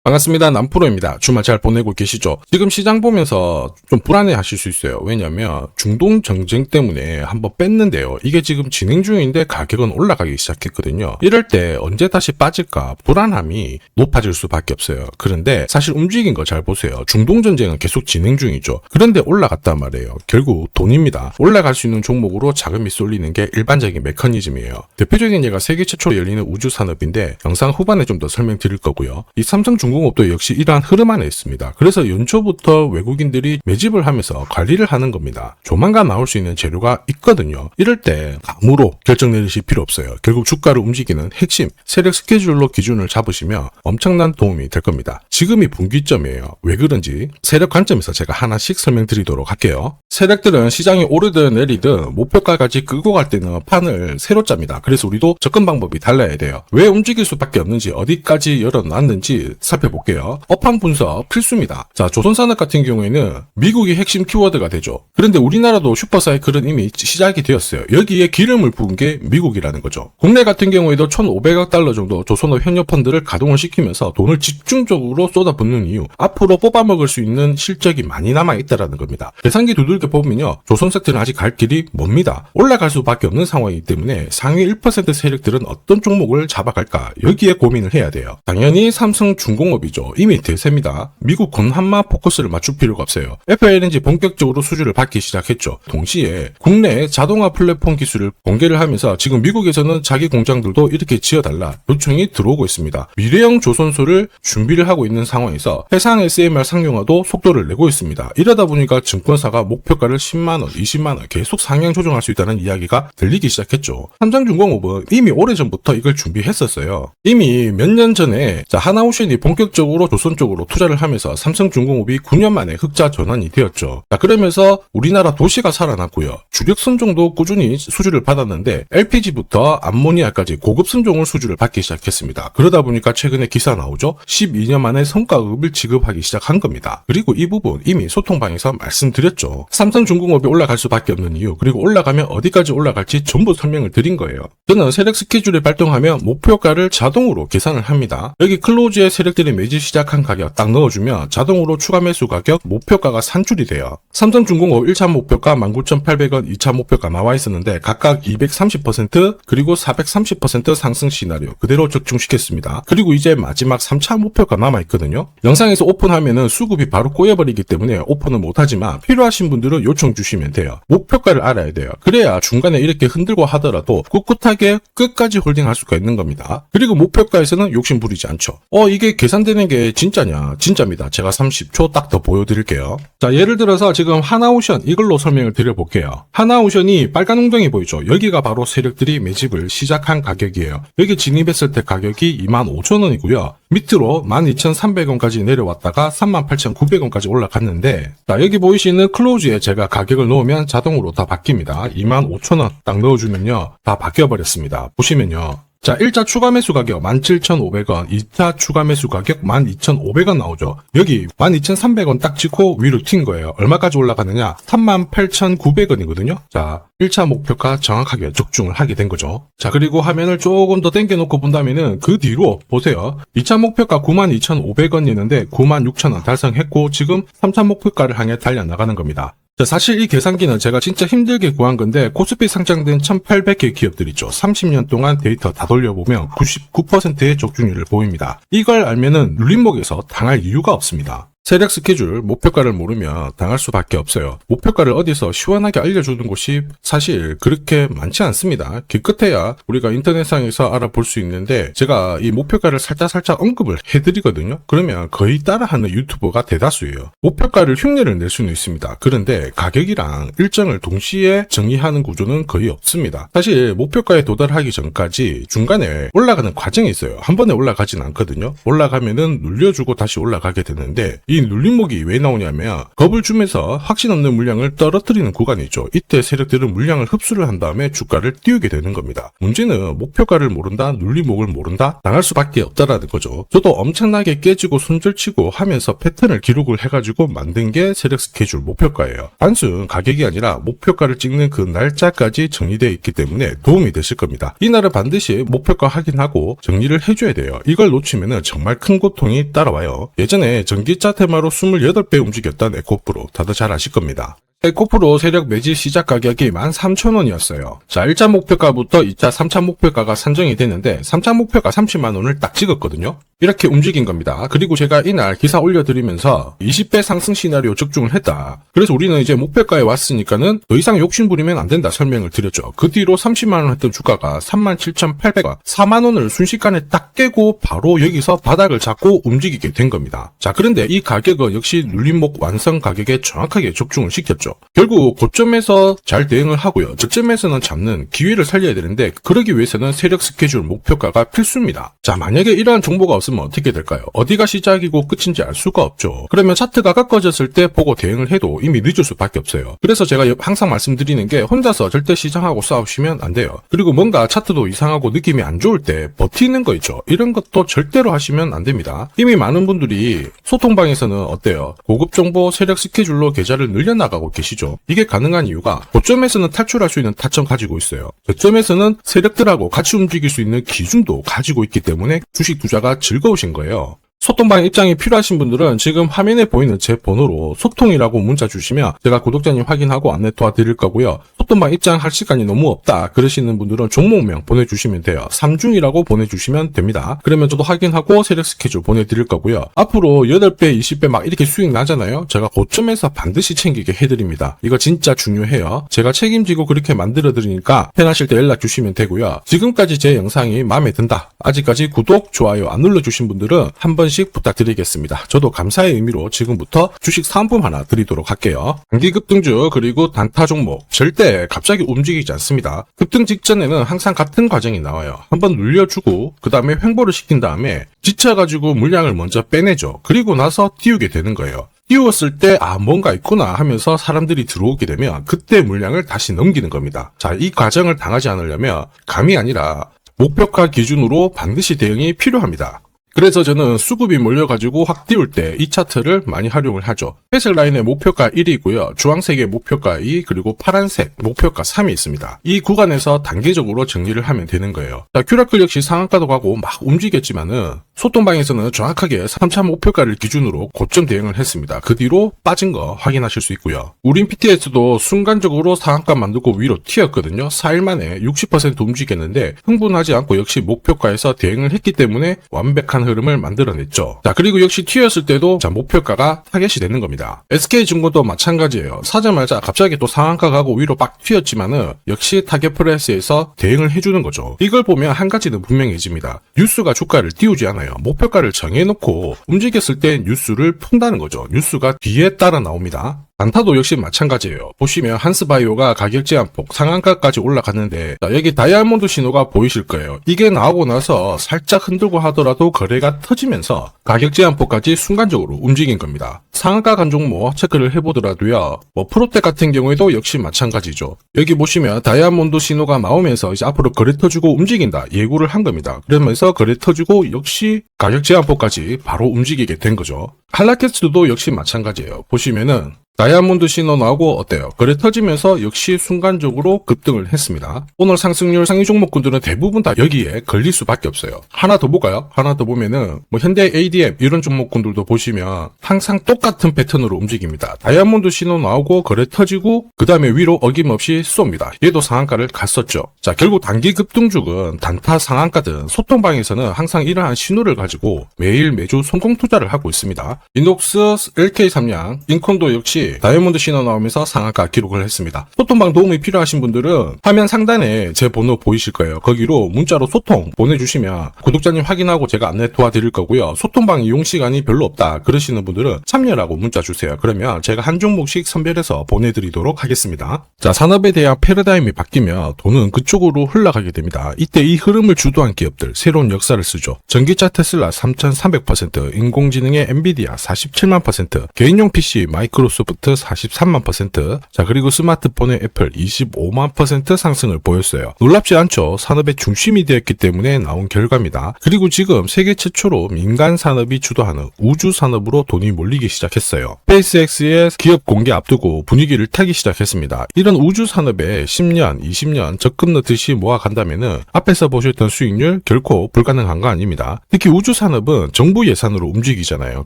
반갑습니다. 남프로입니다. 주말 잘 보내고 계시죠? 지금 시장 보면서 좀 불안해 하실 수 있어요. 왜냐면 중동 정쟁 때문에 한번 뺐는데요. 이게 지금 진행 중인데 가격은 올라가기 시작했거든요. 이럴 때 언제 다시 빠질까 불안함이 높아질 수밖에 없어요. 그런데 사실 움직인 거 잘 보세요. 중동 전쟁은 계속 진행 중이죠. 그런데 올라갔단 말이에요. 결국 돈입니다. 올라갈 수 있는 종목으로 자금이 쏠리는 게 일반적인 메커니즘이에요. 대표적인 예가 세계 최초로 열리는 우주 산업인데 영상 후반에 좀 더 설명드릴 거고요. 이 삼성중공업도 역시 이러한 흐름 안에 있습니다. 그래서 연초부터 외국인들이 매집을 하면서 관리를 하는 겁니다. 조만간 나올 수 있는 재료가 있거든요. 이럴 때 감으로 결정 내리실 필요 없어요. 결국 주가를 움직이는 핵심 세력 스케줄로 기준을 잡으시면 엄청난 도움이 될 겁니다. 지금이 분기점이에요. 왜 그런지 세력 관점에서 제가 하나씩 설명드리도록 할게요. 세력들은 시장이 오르든 내리든 목표가까지 끌고 갈 때는 판을 새로 짭니다. 그래서 우리도 접근 방법이 달라야 돼요. 왜 움직일 수밖에 없는지 어디까지 열어놨는지 살펴볼게요. 업황 분석 필수입니다. 자, 조선산업 같은 경우에는 미국이 핵심 키워드가 되죠. 그런데 우리나라도 슈퍼사이클은 이미 시작이 되었어요. 여기에 기름을 부은 게 미국이라는 거죠. 국내 같은 경우에도 1,500억 달러 정도 조선업 현역 펀드를 가동을 시키면서 돈을 집중적으로 쏟아붓는 이유, 앞으로 뽑아먹을 수 있는 실적이 많이 남아있다는 겁니다. 계산기 두들겨 보면요, 조선 섹터는 아직 갈 길이 멉니다. 올라갈 수밖에 없는 상황이기 때문에 상위 1% 세력들은 어떤 종목을 잡아갈까, 여기에 고민을 해야 돼요. 당연히 삼성중공업이죠. 이미 대세입니다. 미국 건한마 포커스를 맞출 필요가 없어요. FLNG 본격적으로 수주를 받기 시작했죠. 동시에 국내 자동화 플랫폼 기술을 공개를 하면서 지금 미국에서는 자기 공장들도 이렇게 지어달라 요청이 들어오고 있습니다. 미래형 조선소를 준비를 하고 있는 상황에서 해상 SMR 상용화도 속도를 내고 있습니다. 이러다 보니까 증권사가 목표가를 10만원, 20만원 계속 상향 조정할 수 있다는 이야기가 들리기 시작했죠. 삼성중공업은 이미 오래전부터 이걸 준비했었어요. 이미 몇 년 전에 하나오션이 본격적으로 조선 쪽으로 투자를 하면서 삼성중공업이 9년 만에 흑자 전환이 되었죠. 자, 그러면서 우리나라 도시가 살아났고요. 주력 선종도 꾸준히 수주를 받았는데 LPG부터 암모니아까지 고급 선종을 수주를 받기 시작했습니다. 그러다 보니까 최근에 기사 나오죠. 12년 만에 성과급을 지급하기 시작한 겁니다. 그리고 이 부분 이미 소통방에서 말씀드렸죠. 삼성중공업이 올라갈 수밖에 없는 이유, 그리고 올라가면 어디까지 올라갈지 전부 설명을 드린 거예요. 저는 세력 스케줄을 발동하면 목표가를 자동으로 계산을 합니다. 여기 클로즈에 세력들이 매집 시작한 가격 딱 넣어주면 자동으로 추가 매수 가격 목표가가 산출이 돼요. 삼성중공업 1차 목표가 19,800원, 2차 목표가 나와 있었는데 각각 230% 그리고 430% 상승 시나리오 그대로 적중시켰습니다. 그리고 이제 마지막 3차 목표가 남아있거든요. 영상에서 오픈하면은 수급이 바로 꼬여버리기 때문에 오픈은 못하지만 필요하신 분들은 요청 주시면 돼요. 목표가를 알아야 돼요. 그래야 중간에 이렇게 흔들고 하더라도 꿋꿋하게 끝까지 홀딩할 수가 있는 겁니다. 그리고 목표가에서는 욕심 부리지 않죠. 이게 계산되는 게 진짜냐? 진짜입니다. 제가 30초 딱 더 보여드릴게요. 자, 예를 들어서 지금 하나오션 이걸로 설명을 드려볼게요. 하나오션이 빨간 웅덩이 보이죠? 여기가 바로 세력들이 매집을 시작한 가격이에요. 여기 진입했을 때 가격이 25,000원이고요. 밑으로 12,300원까지 내려왔다가 38,900원까지 올라갔는데, 자, 여기 보이시는 클로즈에 제가 가격을 넣으면 자동으로 다 바뀝니다. 25,000원 딱 넣어주면요, 다 바뀌어버렸습니다. 보시면요. 자, 1차 추가 매수 가격 17,500원, 2차 추가 매수 가격 12,500원 나오죠. 여기 12,300원 딱 찍고 위로 튄 거예요. 얼마까지 올라가느냐? 38,900원이거든요. 자, 1차 목표가 정확하게 적중을 하게 된 거죠. 자, 그리고 화면을 조금 더 당겨놓고 본다면은 그 뒤로 보세요. 2차 목표가 92,500원이었는데 96,000원 달성했고 지금 3차 목표가를 향해 달려나가는 겁니다. 자, 사실 이 계산기는 제가 진짜 힘들게 구한 건데 코스피 상장된 1,800개 기업들 있죠. 30년 동안 데이터 다 돌려보면 99%의 적중률을 보입니다. 이걸 알면은 눌림목에서 당할 이유가 없습니다. 세력 스케줄, 목표가를 모르면 당할 수밖에 없어요. 목표가를 어디서 시원하게 알려주는 곳이 사실 그렇게 많지 않습니다. 기껏해야 우리가 인터넷상에서 알아볼 수 있는데 제가 이 목표가를 살짝 언급을 해드리거든요. 그러면 거의 따라하는 유튜버가 대다수예요. 목표가를 흉내를 낼 수는 있습니다. 그런데 가격이랑 일정을 동시에 정의하는 구조는 거의 없습니다. 사실 목표가에 도달하기 전까지 중간에 올라가는 과정이 있어요. 한 번에 올라가진 않거든요. 올라가면은 눌려주고 다시 올라가게 되는데 이 이 눌림목이 왜 나오냐면 겁을 주면서 확신 없는 물량을 떨어뜨리는 구간이죠. 이때 세력들은 물량을 흡수를 한 다음에 주가를 띄우게 되는 겁니다. 문제는 목표가를 모른다, 눌림목을 모른다, 당할 수밖에 없다라는 거죠. 저도 엄청나게 깨지고 손절치고 하면서 패턴을 기록을 해가지고 만든 게 세력 스케줄 목표가예요. 단순 가격이 아니라 목표가를 찍는 그 날짜까지 정리되어 있기 때문에 도움이 되실 겁니다. 이날은 반드시 목표가 확인하고 정리를 해줘야 돼요. 이걸 놓치면 정말 큰 고통이 따라와요. 예전에 전기차 테마로 28배 움직였던 에코프로 다들 잘 아실 겁니다. 에코프로 세력 매집 시작 가격이 13,000원이었어요. 자, 1차 목표가부터 2차, 3차 목표가가 산정이 됐는데 3차 목표가 30만원을 딱 찍었거든요. 이렇게 움직인 겁니다. 그리고 제가 이날 기사 올려드리면서 20배 상승 시나리오 적중을 했다. 그래서 우리는 이제 목표가에 왔으니까는 더 이상 욕심부리면 안 된다 설명을 드렸죠. 그 뒤로 30만원 했던 주가가 37,800원, 4만원을 순식간에 딱 깨고 바로 여기서 바닥을 잡고 움직이게 된 겁니다. 자, 그런데 이 가격은 역시 눌림목 완성 가격에 정확하게 적중을 시켰죠. 결국 고점에서 잘 대응을 하고요. 저점에서는 잡는 기회를 살려야 되는데 그러기 위해서는 세력 스케줄 목표가가 필수입니다. 자, 만약에 이러한 정보가 없으면 어떻게 될까요? 어디가 시작이고 끝인지 알 수가 없죠. 그러면 차트가 가까워졌을 때 보고 대응을 해도 이미 늦을 수밖에 없어요. 그래서 제가 항상 말씀드리는 게 혼자서 절대 시장하고 싸우시면 안 돼요. 그리고 뭔가 차트도 이상하고 느낌이 안 좋을 때 버티는 거 있죠. 이런 것도 절대로 하시면 안 됩니다. 이미 많은 분들이 소통방에서는 어때요? 고급 정보 세력 스케줄로 계좌를 늘려나가고 계시죠. 이게 가능한 이유가 고점에서는 탈출할 수 있는 타점 가지고 있어요. 저점에서는 세력들하고 같이 움직일 수 있는 기준도 가지고 있기 때문에 주식 투자가 즐거우신 거예요. 소통방 입장이 필요하신 분들은 지금 화면에 보이는 제 번호로 소통이라고 문자 주시면 제가 구독자님 확인하고 안내 도와드릴 거고요. 소통방 입장할 시간이 너무 없다 그러시는 분들은 종목명 보내주시면 돼요. 3중이라고 보내주시면 됩니다. 그러면 저도 확인하고 세력 스케줄 보내드릴 거고요. 앞으로 8배, 20배 막 이렇게 수익 나잖아요. 제가 고점에서 반드시 챙기게 해드립니다. 이거 진짜 중요해요. 제가 책임지고 그렇게 만들어드리니까 편하실 때 연락 주시면 되고요. 지금까지 제 영상이 마음에 든다. 아직까지 구독, 좋아요 안 눌러주신 분들은 한 번씩 부탁드리겠습니다. 저도 감사의 의미로 지금부터 주식 사은품 하나 드리도록 할게요. 단기 급등주 그리고 단타 종목 절대 갑자기 움직이지 않습니다. 급등 직전에는 항상 같은 과정이 나와요. 한번 눌려주고 그 다음에 횡보를 시킨 다음에 지쳐가지고 물량을 먼저 빼내죠. 그리고 나서 띄우게 되는 거예요. 띄웠을 때 뭔가 있구나 하면서 사람들이 들어오게 되면 그때 물량을 다시 넘기는 겁니다. 자, 이 과정을 당하지 않으려면 감이 아니라 목표가 기준으로 반드시 대응이 필요합니다. 그래서 저는 수급이 몰려가지고 확 띄울 때 이 차트를 많이 활용을 하죠. 회색 라인의 목표가 1이고요. 주황색의 목표가 2 그리고 파란색 목표가 3이 있습니다. 이 구간에서 단계적으로 정리를 하면 되는 거예요. 자, 큐라클 역시 상한가도 가고 막 움직였지만은 소통방에서는 정확하게 3차 목표가를 기준으로 고점 대응을 했습니다. 그 뒤로 빠진 거 확인하실 수 있고요. 우린 PTS도 순간적으로 상한가 만들고 위로 튀었거든요. 4일 만에 60% 움직였는데 흥분하지 않고 역시 목표가에서 대응을 했기 때문에 완벽한 흐름을 만들어냈죠. 자, 그리고 역시 튀었을 때도 자, 목표가가 타겟이 되는 겁니다. SK증권도 마찬가지예요. 사자마자 갑자기 또 상한가 가고 위로 빡 튀었지만은 역시 타겟 프레스에서 대응을 해주는 거죠. 이걸 보면 한 가지는 분명해집니다. 뉴스가 주가를 띄우지 않아요. 목표가를 정해놓고 움직였을 때 뉴스를 푼다는 거죠. 뉴스가 뒤에 따라 나옵니다. 단타도 역시 마찬가지예요. 보시면 한스바이오가 가격 제한폭 상한가까지 올라갔는데 자, 여기 다이아몬드 신호가 보이실 거예요. 이게 나오고 나서 살짝 흔들고 하더라도 거래가 터지면서 가격 제한폭까지 순간적으로 움직인 겁니다. 상한가 간 종목 체크를 해보더라도요. 프로텍 같은 경우에도 역시 마찬가지죠. 여기 보시면 다이아몬드 신호가 나오면서 이제 앞으로 거래 터지고 움직인다 예고를 한 겁니다. 그러면서 거래 터지고 역시 가격 제한폭까지 바로 움직이게 된 거죠. 한라캐스트도 역시 마찬가지예요. 보시면은 다이아몬드 신호 나오고 어때요? 거래 터지면서 역시 순간적으로 급등을 했습니다. 오늘 상승률 상위 종목군들은 대부분 다 여기에 걸릴 수밖에 없어요. 하나 더 볼까요? 하나 더 보면은 현대 ADM 이런 종목군들도 보시면 항상 똑같은 패턴으로 움직입니다. 다이아몬드 신호 나오고 거래 터지고 그 다음에 위로 어김없이 쏩니다. 얘도 상한가를 갔었죠. 자, 결국 단기 급등주은 단타 상한가든 소통방에서는 항상 이러한 신호를 가지고 매일 매주 성공 투자를 하고 있습니다. 인독스, LK삼양, 인콘도 역시 다시 다이아몬드 신호 나오면서 상한가 기록을 했습니다. 소통방 도움이 필요하신 분들은 화면 상단에 제 번호 보이실 거예요. 거기로 문자로 소통 보내주시면 구독자님 확인하고 제가 안내 도와드릴 거고요. 소통방 이용 시간이 별로 없다 그러시는 분들은 참여라고 문자 주세요. 그러면 제가 한 종목씩 선별해서 보내드리도록 하겠습니다. 자, 산업에 대한 패러다임이 바뀌면 돈은 그쪽으로 흘러가게 됩니다. 이때 이 흐름을 주도한 기업들 새로운 역사를 쓰죠. 전기차 테슬라 3,300%, 인공지능의 엔비디아 47만%, 개인용 PC 마이크로소프트 43만%, 자 그리고 스마트폰의 애플 25만% 상승을 보였어요. 놀랍지 않죠? 산업의 중심이 되었기 때문에 나온 결과입니다. 그리고 지금 세계 최초로 민간 산업이 주도하는 우주 산업으로 돈이 몰리기 시작했어요. 스페이스X의 기업 공개 앞두고 분위기를 타기 시작했습니다. 이런 우주 산업에 10년, 20년 적금 넣듯이 모아간다면은 앞에서 보셨던 수익률 결코 불가능한 거 아닙니다. 특히 우주 산업은 정부 예산으로 움직이잖아요.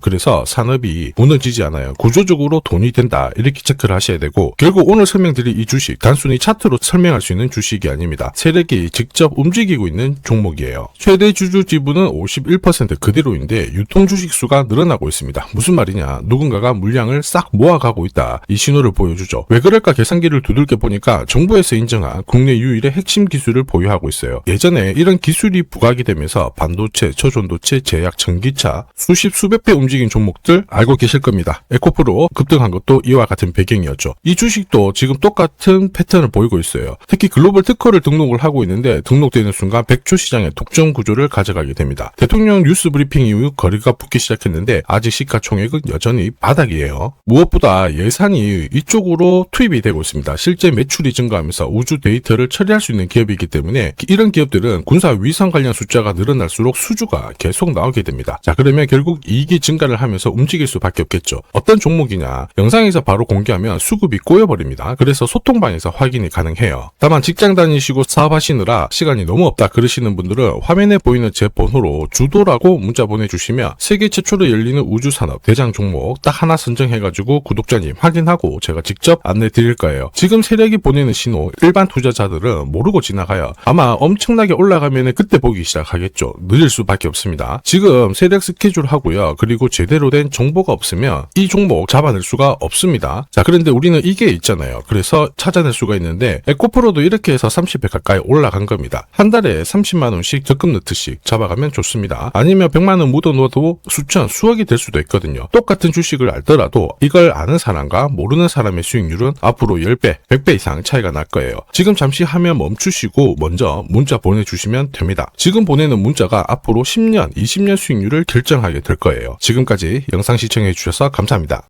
그래서 산업이 무너지지 않아요. 구조적으로 돈이 된다 이렇게 체크를 하셔야 되고, 결국 오늘 설명드릴 이 주식 단순히 차트로 설명할 수 있는 주식이 아닙니다. 세력이 직접 움직이고 있는 종목이에요. 최대 주주 지분은 51% 그대로인데 유통 주식 수가 늘어나고 있습니다. 무슨 말이냐, 누군가가 물량을 싹 모아가고 있다 이 신호를 보여주죠. 왜 그럴까 계산기를 두들겨 보니까 정부에서 인정한 국내 유일의 핵심 기술을 보유하고 있어요. 예전에 이런 기술이 부각이 되면서 반도체, 초전도체, 제약, 전기차 수십 수백 배 움직인 종목들 알고 계실 겁니다. 에코프로 급등한 것도 이와 같은 배경이었죠. 이 주식도 지금 똑같은 패턴을 보이고 있어요. 특히 글로벌 특허를 등록을 하고 있는데 등록되는 순간 100조 시장의 독점 구조를 가져가게 됩니다. 대통령 뉴스 브리핑 이후 거리가 붙기 시작했는데 아직 시가총액은 여전히 바닥이에요. 무엇보다 예산이 이쪽으로 투입이 되고 있습니다. 실제 매출이 증가하면서 우주 데이터를 처리할 수 있는 기업이기 때문에 이런 기업들은 군사 위성 관련 숫자가 늘어날수록 수주가 계속 나오게 됩니다. 자, 그러면 결국 이익이 증가를 하면서 움직일 수밖에 없겠죠. 어떤 종목이냐, 영상에서 바로 공개하면 수급이 꼬여버립니다. 그래서 소통방에서 확인이 가능해요. 다만 직장 다니시고 사업하시느라 시간이 너무 없다 그러시는 분들은 화면에 보이는 제 번호로 주도라고 문자 보내주시면 세계 최초로 열리는 우주산업 대장 종목 딱 하나 선정해가지고 구독자님 확인하고 제가 직접 안내 드릴 거예요. 지금 세력이 보내는 신호 일반 투자자들은 모르고 지나가요. 아마 엄청나게 올라가면 그때 보기 시작하겠죠. 늦을 수밖에 없습니다. 지금 세력 스케줄 하고요. 그리고 제대로 된 정보가 없으면 이 종목 잡아낼 수가 없습니다. 자, 그런데 우리는 이게 있잖아요. 그래서 찾아낼 수가 있는데 에코프로도 이렇게 해서 30배 가까이 올라간 겁니다. 한 달에 30만 원씩 적금 넣듯이 잡아가면 좋습니다. 아니면 100만 원 묻어 놓아도 수천, 수억이 될 수도 있거든요. 똑같은 주식을 알더라도 이걸 아는 사람과 모르는 사람의 수익률은 앞으로 10배, 100배 이상 차이가 날 거예요. 지금 잠시 화면 멈추시고 먼저 문자 보내주시면 됩니다. 지금 보내는 문자가 앞으로 10년, 20년 수익률을 결정하게 될 거예요. 지금까지 영상 시청해 주셔서 감사합니다.